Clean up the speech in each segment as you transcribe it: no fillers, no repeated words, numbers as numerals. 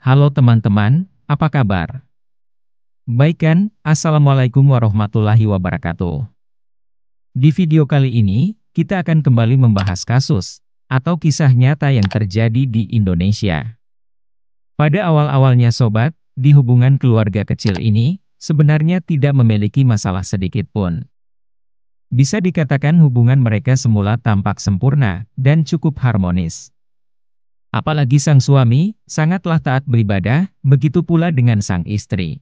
Halo teman-teman, apa kabar? Baik kan? Assalamualaikum warahmatullahi wabarakatuh. Di video kali ini, kita akan kembali membahas kasus atau kisah nyata yang terjadi di Indonesia. Pada awal-awalnya sobat, di hubungan keluarga kecil ini, sebenarnya tidak memiliki masalah sedikit pun. Bisa dikatakan hubungan mereka semula tampak sempurna dan cukup harmonis. Apalagi sang suami, sangatlah taat beribadah, begitu pula dengan sang istri.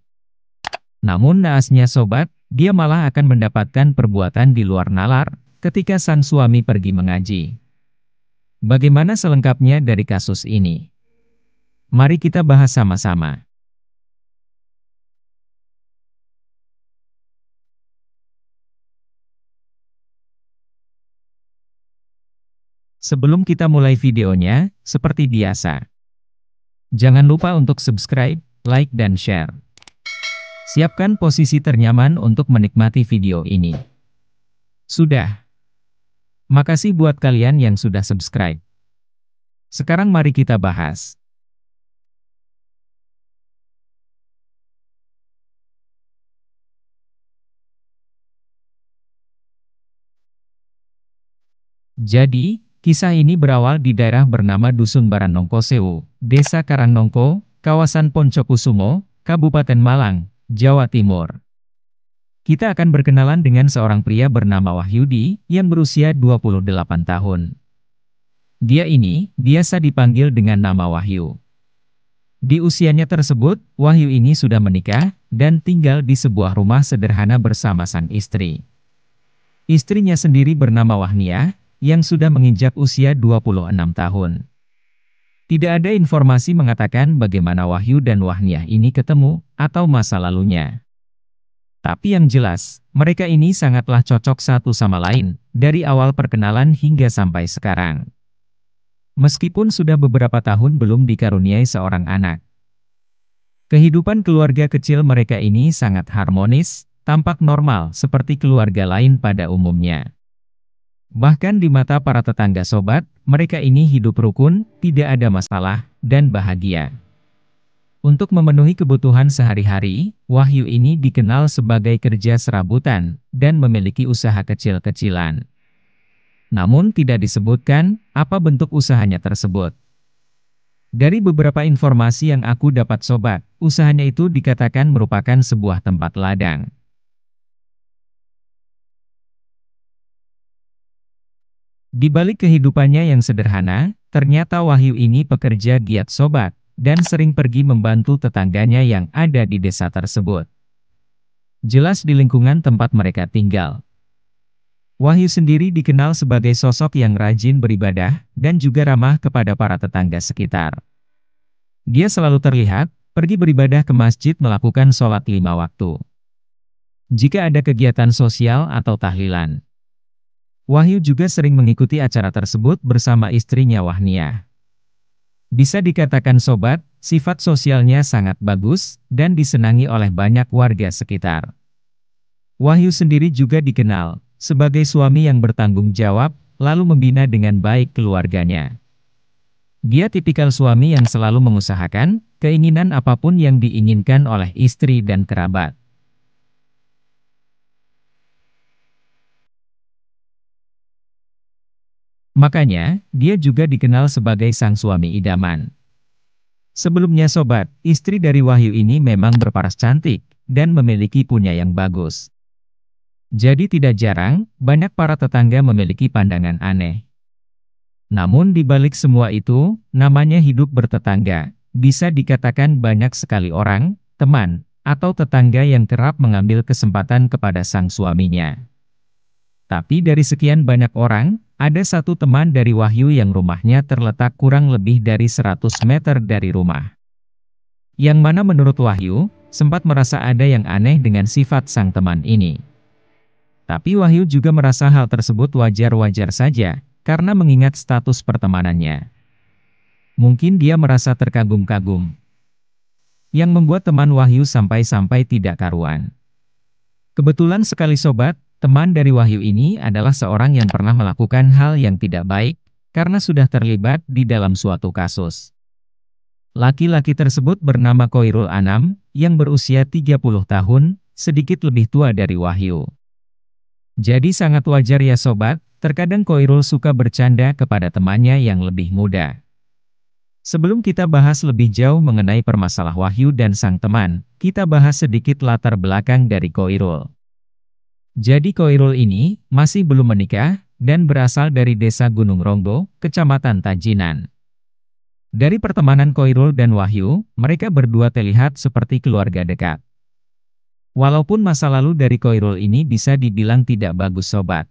Namun naasnya sobat, dia malah akan mendapatkan perbuatan di luar nalar, ketika sang suami pergi mengaji. Bagaimana selengkapnya dari kasus ini? Mari kita bahas sama-sama. Sebelum kita mulai videonya, seperti biasa, jangan lupa untuk subscribe, like dan share. Siapkan posisi ternyaman untuk menikmati video ini. Sudah. Makasih buat kalian yang sudah subscribe. Sekarang mari kita bahas. Jadi, kisah ini berawal di daerah bernama Dusun Baranongko Sewu, Desa Karangnongko, kawasan Poncokusumo, Kabupaten Malang, Jawa Timur. Kita akan berkenalan dengan seorang pria bernama Wahyudi, yang berusia 28 tahun. Dia ini, biasa dipanggil dengan nama Wahyu. Di usianya tersebut, Wahyu ini sudah menikah, dan tinggal di sebuah rumah sederhana bersama sang istri. Istrinya sendiri bernama Wahniah, yang sudah menginjak usia 26 tahun. Tidak ada informasi mengatakan bagaimana Wahyu dan Wahniah ini ketemu, atau masa lalunya. Tapi yang jelas, mereka ini sangatlah cocok satu sama lain, dari awal perkenalan hingga sampai sekarang. Meskipun sudah beberapa tahun belum dikaruniai seorang anak. Kehidupan keluarga kecil mereka ini sangat harmonis, tampak normal seperti keluarga lain pada umumnya. Bahkan di mata para tetangga sobat, mereka ini hidup rukun, tidak ada masalah, dan bahagia. Untuk memenuhi kebutuhan sehari-hari, Wahyu ini dikenal sebagai kerja serabutan, dan memiliki usaha kecil-kecilan. Namun tidak disebutkan, apa bentuk usahanya tersebut. Dari beberapa informasi yang aku dapat sobat, usahanya itu dikatakan merupakan sebuah tempat ladang. Di balik kehidupannya yang sederhana, ternyata Wahyu ini pekerja giat sobat, dan sering pergi membantu tetangganya yang ada di desa tersebut. Jelas di lingkungan tempat mereka tinggal. Wahyu sendiri dikenal sebagai sosok yang rajin beribadah, dan juga ramah kepada para tetangga sekitar. Dia selalu terlihat, pergi beribadah ke masjid melakukan sholat 5 waktu. Jika ada kegiatan sosial atau tahlilan, Wahyu juga sering mengikuti acara tersebut bersama istrinya Wahniah. Bisa dikatakan sobat, sifat sosialnya sangat bagus, dan disenangi oleh banyak warga sekitar. Wahyu sendiri juga dikenal sebagai suami yang bertanggung jawab, lalu membina dengan baik keluarganya. Dia tipikal suami yang selalu mengusahakan keinginan apapun yang diinginkan oleh istri dan kerabat. Makanya, dia juga dikenal sebagai sang suami idaman. Sebelumnya sobat, istri dari Wahyu ini memang berparas cantik, dan memiliki punya yang bagus. Jadi tidak jarang, banyak para tetangga memiliki pandangan aneh. Namun di balik semua itu, namanya hidup bertetangga, bisa dikatakan banyak sekali orang, teman, atau tetangga yang kerap mengambil kesempatan kepada sang suaminya. Tapi dari sekian banyak orang, ada satu teman dari Wahyu yang rumahnya terletak kurang lebih dari 100 meter dari rumah. Yang mana menurut Wahyu, sempat merasa ada yang aneh dengan sifat sang teman ini. Tapi Wahyu juga merasa hal tersebut wajar-wajar saja, karena mengingat status pertemanannya. Mungkin dia merasa terkagum-kagum. Yang membuat teman Wahyu sampai-sampai tidak karuan. Kebetulan sekali sobat, teman dari Wahyu ini adalah seorang yang pernah melakukan hal yang tidak baik, karena sudah terlibat di dalam suatu kasus. Laki-laki tersebut bernama Koirul Anam, yang berusia 30 tahun, sedikit lebih tua dari Wahyu. Jadi sangat wajar ya sobat, terkadang Koirul suka bercanda kepada temannya yang lebih muda. Sebelum kita bahas lebih jauh mengenai permasalahan Wahyu dan sang teman, kita bahas sedikit latar belakang dari Koirul. Jadi Koirul ini masih belum menikah, dan berasal dari desa Gunung Ronggo, Kecamatan Tajinan. Dari pertemanan Koirul dan Wahyu, mereka berdua terlihat seperti keluarga dekat. Walaupun masa lalu dari Koirul ini bisa dibilang tidak bagus sobat.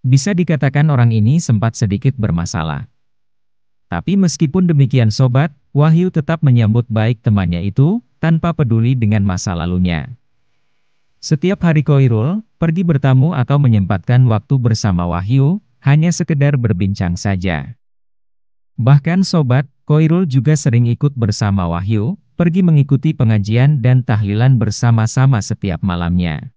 Bisa dikatakan orang ini sempat sedikit bermasalah. Tapi meskipun demikian sobat, Wahyu tetap menyambut baik temannya itu, tanpa peduli dengan masa lalunya. Setiap hari Koirul pergi bertamu atau menyempatkan waktu bersama Wahyu, hanya sekedar berbincang saja. Bahkan sobat, Koirul juga sering ikut bersama Wahyu, pergi mengikuti pengajian dan tahlilan bersama-sama setiap malamnya.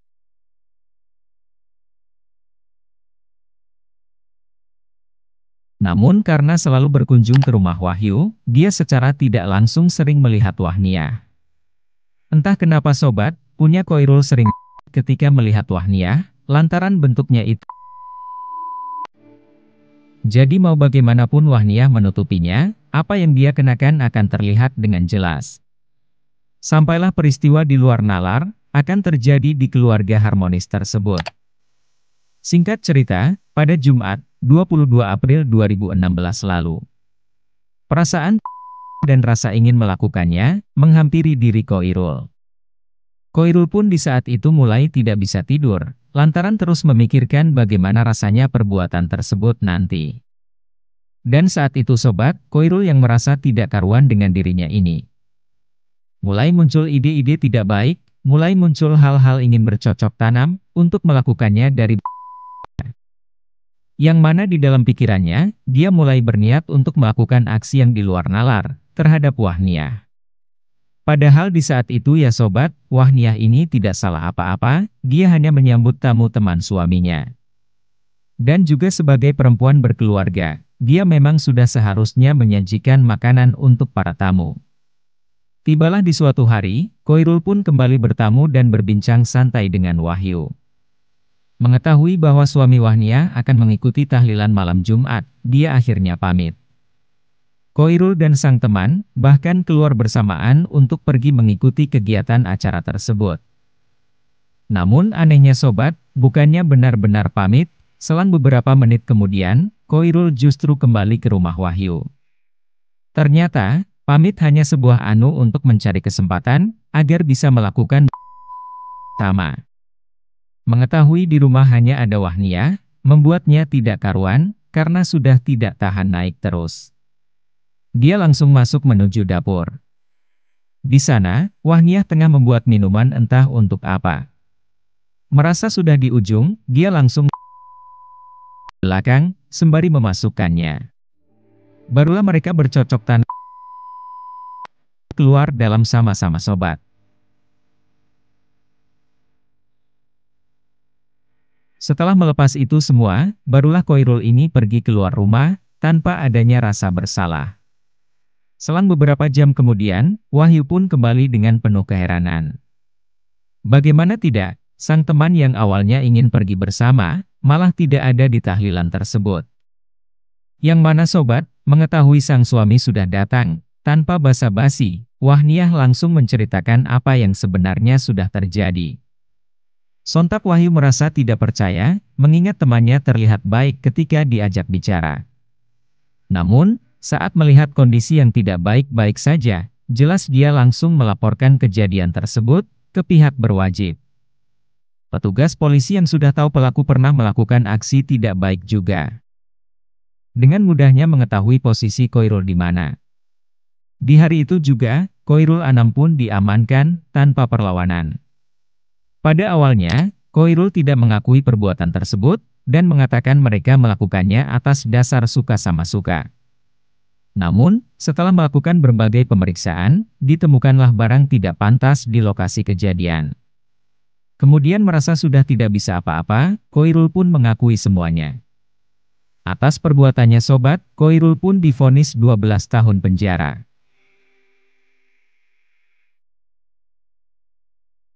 Namun karena selalu berkunjung ke rumah Wahyu, dia secara tidak langsung sering melihat Wahniah. Entah kenapa sobat, punya Koirul sering ketika melihat Wahniah, lantaran bentuknya itu. Jadi mau bagaimanapun Wahniah menutupinya, apa yang dia kenakan akan terlihat dengan jelas. Sampailah peristiwa di luar nalar, akan terjadi di keluarga harmonis tersebut. Singkat cerita, pada Jumat, 22 April 2016 lalu, perasaan dan rasa ingin melakukannya, menghampiri diri Koirul. Koirul pun di saat itu mulai tidak bisa tidur, lantaran terus memikirkan bagaimana rasanya perbuatan tersebut nanti. Dan saat itu sobat, Koirul yang merasa tidak karuan dengan dirinya ini. Mulai muncul ide-ide tidak baik, mulai muncul hal-hal ingin bercocok tanam, untuk melakukannya dari yang mana di dalam pikirannya, dia mulai berniat untuk melakukan aksi yang di luar nalar, terhadap Wahniah. Padahal di saat itu ya sobat, Wahniah ini tidak salah apa-apa, dia hanya menyambut tamu teman suaminya. Dan juga sebagai perempuan berkeluarga, dia memang sudah seharusnya menyajikan makanan untuk para tamu. Tibalah di suatu hari, Koirul pun kembali bertamu dan berbincang santai dengan Wahyu. Mengetahui bahwa suami Wahniah akan mengikuti tahlilan malam Jumat, dia akhirnya pamit. Koirul dan sang teman, bahkan keluar bersamaan untuk pergi mengikuti kegiatan acara tersebut. Namun anehnya sobat, bukannya benar-benar pamit, selang beberapa menit kemudian, Koirul justru kembali ke rumah Wahyu. Ternyata, pamit hanya sebuah anu untuk mencari kesempatan, agar bisa melakukan sama. Mengetahui di rumah hanya ada Wahniah, membuatnya tidak karuan, karena sudah tidak tahan naik terus. Dia langsung masuk menuju dapur. Di sana, Wahniah tengah membuat minuman entah untuk apa. Merasa sudah di ujung, dia langsung belakang, sembari memasukkannya. Barulah mereka bercocok tanam keluar dalam sama-sama sobat. Setelah melepas itu semua, barulah Koirul ini pergi keluar rumah, tanpa adanya rasa bersalah. Selang beberapa jam kemudian, Wahyu pun kembali dengan penuh keheranan. Bagaimana tidak, sang teman yang awalnya ingin pergi bersama, malah tidak ada di tahlilan tersebut. Yang mana sobat, mengetahui sang suami sudah datang, tanpa basa-basi, Wahniah langsung menceritakan apa yang sebenarnya sudah terjadi. Sontak Wahyu merasa tidak percaya, mengingat temannya terlihat baik ketika diajak bicara. Namun, saat melihat kondisi yang tidak baik-baik saja, jelas dia langsung melaporkan kejadian tersebut ke pihak berwajib. Petugas polisi yang sudah tahu pelaku pernah melakukan aksi tidak baik juga. Dengan mudahnya mengetahui posisi Koirul di mana. Di hari itu juga, Koirul Anam pun diamankan tanpa perlawanan. Pada awalnya, Koirul tidak mengakui perbuatan tersebut, dan mengatakan mereka melakukannya atas dasar suka sama suka. Namun, setelah melakukan berbagai pemeriksaan, ditemukanlah barang tidak pantas di lokasi kejadian. Kemudian merasa sudah tidak bisa apa-apa, Koirul pun mengakui semuanya. Atas perbuatannya sobat, Koirul pun divonis 12 tahun penjara.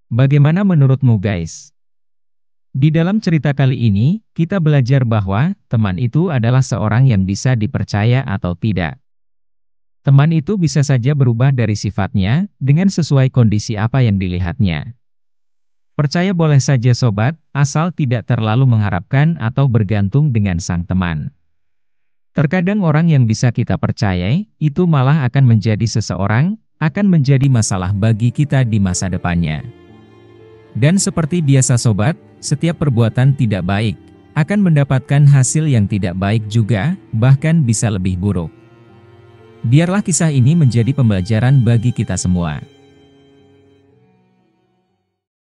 Bagaimana menurutmu guys? Di dalam cerita kali ini, kita belajar bahwa teman itu adalah seorang yang bisa dipercaya atau tidak. Teman itu bisa saja berubah dari sifatnya, dengan sesuai kondisi apa yang dilihatnya. Percaya boleh saja sobat, asal tidak terlalu mengharapkan atau bergantung dengan sang teman. Terkadang orang yang bisa kita percayai, itu malah akan menjadi seseorang, akan menjadi masalah bagi kita di masa depannya. Dan seperti biasa sobat, setiap perbuatan tidak baik, akan mendapatkan hasil yang tidak baik juga, bahkan bisa lebih buruk. Biarlah kisah ini menjadi pembelajaran bagi kita semua.